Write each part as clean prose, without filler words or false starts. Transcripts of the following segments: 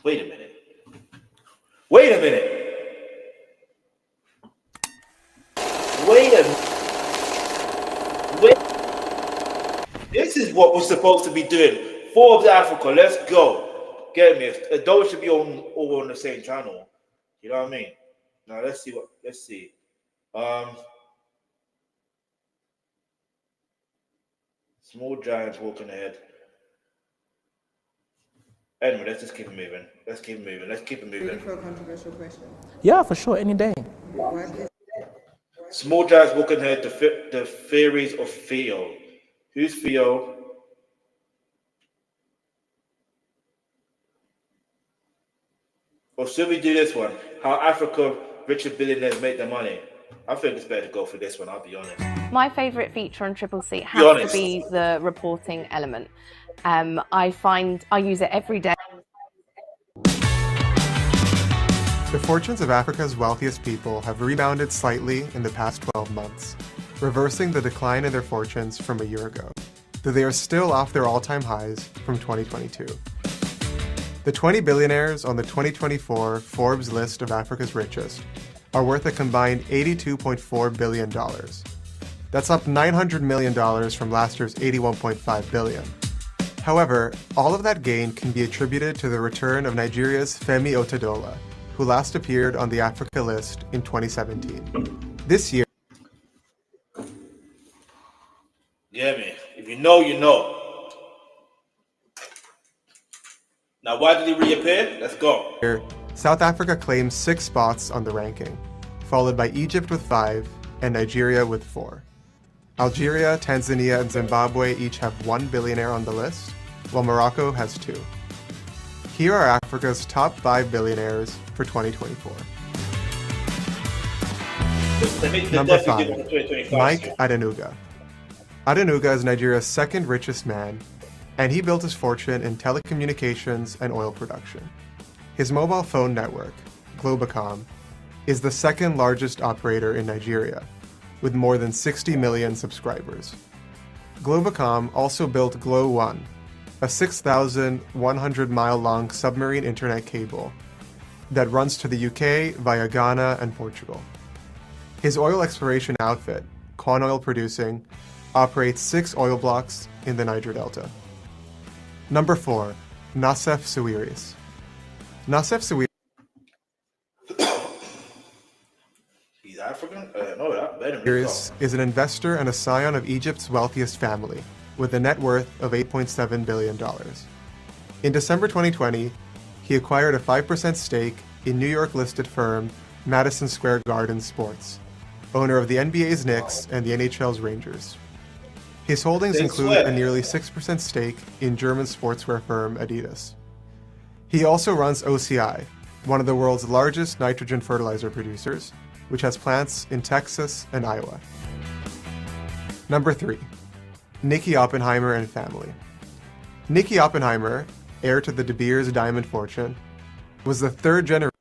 Wait a minute. Wait a minute. Wait a minute. Wait. This is what we're supposed to be doing. Forbes Africa, let's go. Get me. Those should be all on the same channel. You know what I mean? Now let's see. Small giants walking ahead. Anyway, let's just keep it moving. Let's keep it moving. Ready for a controversial question? Yeah, for sure, any day. Small giants walking ahead. The theories of Theo. Who's Theo? Or should we do this one? How Africa Richest Billionaires make their money. I think it's better to go for this one, I'll be honest. My favourite feature on Triple C has to be the reporting element. I use it every day. The fortunes of Africa's wealthiest people have rebounded slightly in the past 12 months, reversing the decline in their fortunes from a year ago, though they are still off their all-time highs from 2022. The 20 billionaires on the 2024 Forbes list of Africa's richest are worth a combined $82.4 billion. That's up $900 million from last year's $81.5 billion. However, all of that gain can be attributed to the return of Nigeria's Femi Otedola, who last appeared on the Africa list in 2017. This year... Yeah, man. If you know, you know. Now, why did he reappear? Let's go. South Africa claims 6 spots on the ranking, followed by Egypt with 5 and Nigeria with 4. Algeria, Tanzania, and Zimbabwe each have 1 billionaire on the list, while Morocco has 2. Here are Africa's top 5 billionaires for 2024. Number 5, Mike Adenuga. Adenuga is Nigeria's second richest man, and he built his fortune in telecommunications and oil production. His mobile phone network, Globacom, is the second largest operator in Nigeria, with more than 60 million subscribers. Globacom also built Glo One, a 6,100-mile-long submarine internet cable that runs to the UK via Ghana and Portugal. His oil exploration outfit, Quan Oil Producing, operates 6 oil blocks in the Niger Delta. Number 4, Nassef Sawiris. Nassef Sawiris African? Is an investor and a scion of Egypt's wealthiest family, with a net worth of $8.7 billion. In December 2020, he acquired a 5% stake in New York-listed firm Madison Square Garden Sports, owner of the NBA's Knicks and the NHL's Rangers. His holdings include a nearly 6% stake in German sportswear firm Adidas. He also runs OCI, one of the world's largest nitrogen fertilizer producers, which has plants in Texas and Iowa. Number 3, Nicky Oppenheimer and family. Nicky Oppenheimer, heir to the De Beers diamond fortune, was the third generation.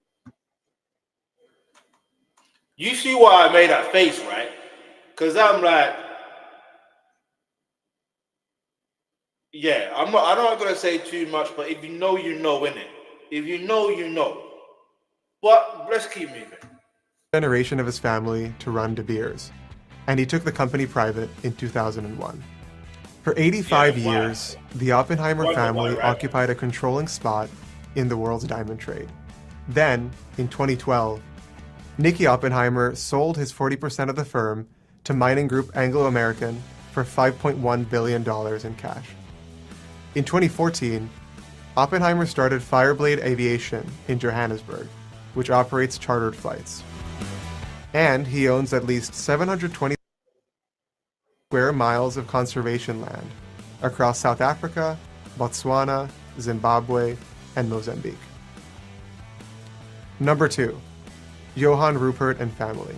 You see why I made that face, right? Because I'm like, yeah, I'm not gonna say too much, but if you know, you know, innit? If you know, you know. But let's keep moving. Generation of his family to run De Beers, and he took the company private in 2001. For 85 years, the Oppenheimer family occupied a controlling spot in the world's diamond trade. Then, in 2012, Nicky Oppenheimer sold his 40% of the firm to mining group Anglo-American for $5.1 billion in cash. In 2014, Oppenheimer started Fireblade Aviation in Johannesburg, which operates chartered flights. And he owns at least 720 square miles of conservation land across South Africa, Botswana, Zimbabwe, and Mozambique. Number 2, Johan Rupert and family.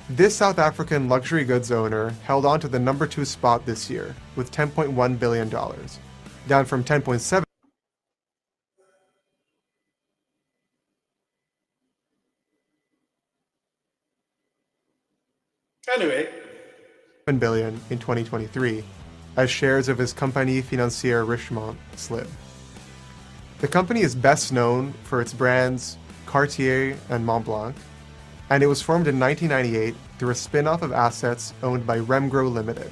This South African luxury goods owner held on to the number 2 spot this year with $10.1 billion, down from $10.7 billion in 2023, as shares of his Compagnie Financière Richemont slid. The company is best known for its brands Cartier and Montblanc, and it was formed in 1998 through a spin-off of assets owned by Remgro Limited,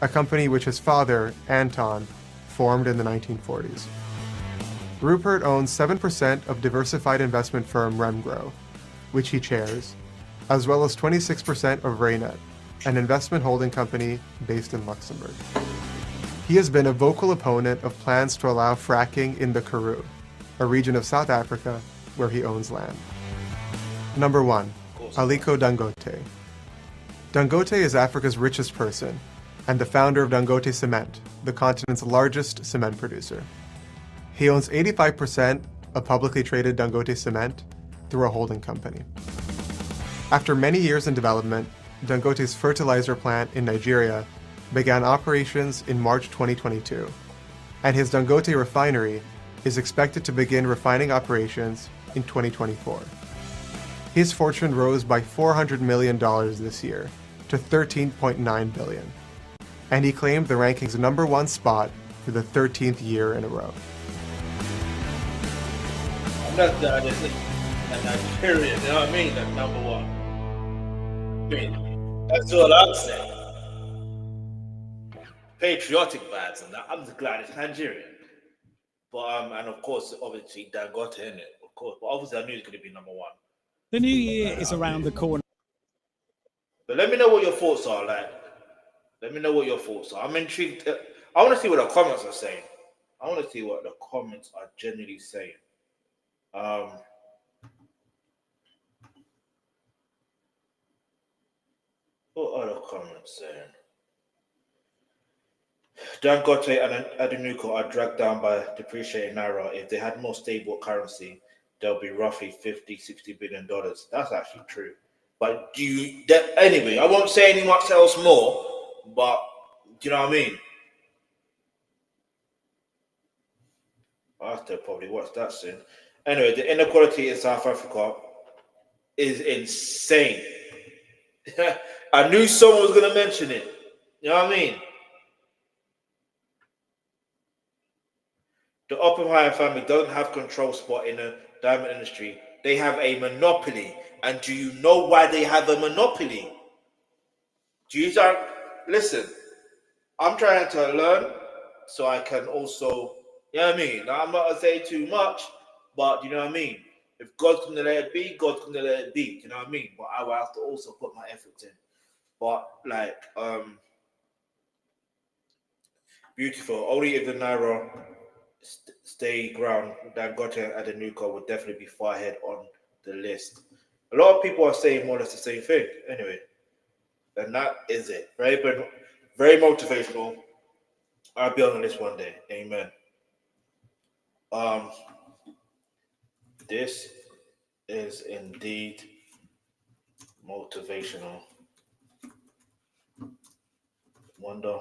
a company which his father, Anton, formed in the 1940s. Rupert owns 7% of diversified investment firm Remgro, which he chairs, as well as 26% of Raynet, an investment holding company based in Luxembourg. He has been a vocal opponent of plans to allow fracking in the Karoo, a region of South Africa where he owns land. Number 1. Aliko Dangote. Dangote is Africa's richest person and the founder of Dangote Cement, the continent's largest cement producer. He owns 85% of publicly traded Dangote Cement through a holding company. After many years in development, Dangote's fertilizer plant in Nigeria began operations in March 2022, and his Dangote refinery is expected to begin refining operations in 2024. His fortune rose by $400 million this year to $13.9 billion, and he claimed the ranking's #1 spot for the 13th year in a row. I'm not that Nigerian, you know what I mean? That's number one. I mean, that's all I'm saying. Patriotic vibes and that. I'm just glad it's Nigerian. But and of course, obviously Dangote in it, of course. But obviously, I knew it's going to be #1. The new year is around the corner. But let me know what your thoughts are. Let me know what your thoughts are. I'm intrigued. I want to see what the comments are saying. I want to see what the comments are generally saying. What are the comments saying? Dangote and Adenuko are dragged down by depreciating naira. If they had more stable currency, there'll be roughly $50-60 billion. That's actually true. But anyway, I won't say any much else more, but do you know what I mean? I have to probably watch that soon. Anyway, the inequality in South Africa is insane. I knew someone was going to mention it. You know what I mean? The Oppenheimer family doesn't have control spot in the diamond industry. They have a monopoly. And do you know why they have a monopoly? Listen, I'm trying to learn so I can also, you know what I mean? Now, I'm not going to say too much, but you know what I mean? If God's going to let it be, God's going to let it be. You know what I mean? But I will have to also put my efforts in. But beautiful. Only if the Naira stay ground, Dangote and Adenuko would definitely be far ahead on the list. A lot of people are saying more or less the same thing. Anyway, and that is it. Very motivational. I'll be on the list one day. Amen. This is indeed motivational. Wonder.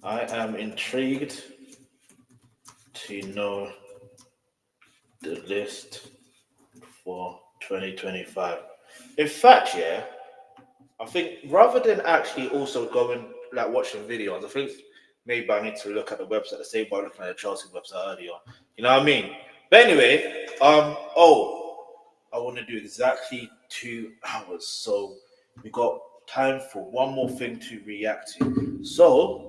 I am intrigued to know the list for 2025. In fact, yeah, I think rather than actually also going watching videos, I think maybe I need to look at the website the same way I looking at the Chelsea website earlier. You know what I mean? But anyway, I want to do exactly 2 hours, so we got time for one more thing to react to. So,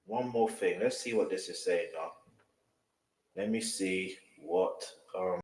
one more thing. Let's see what this is saying now. Let me see what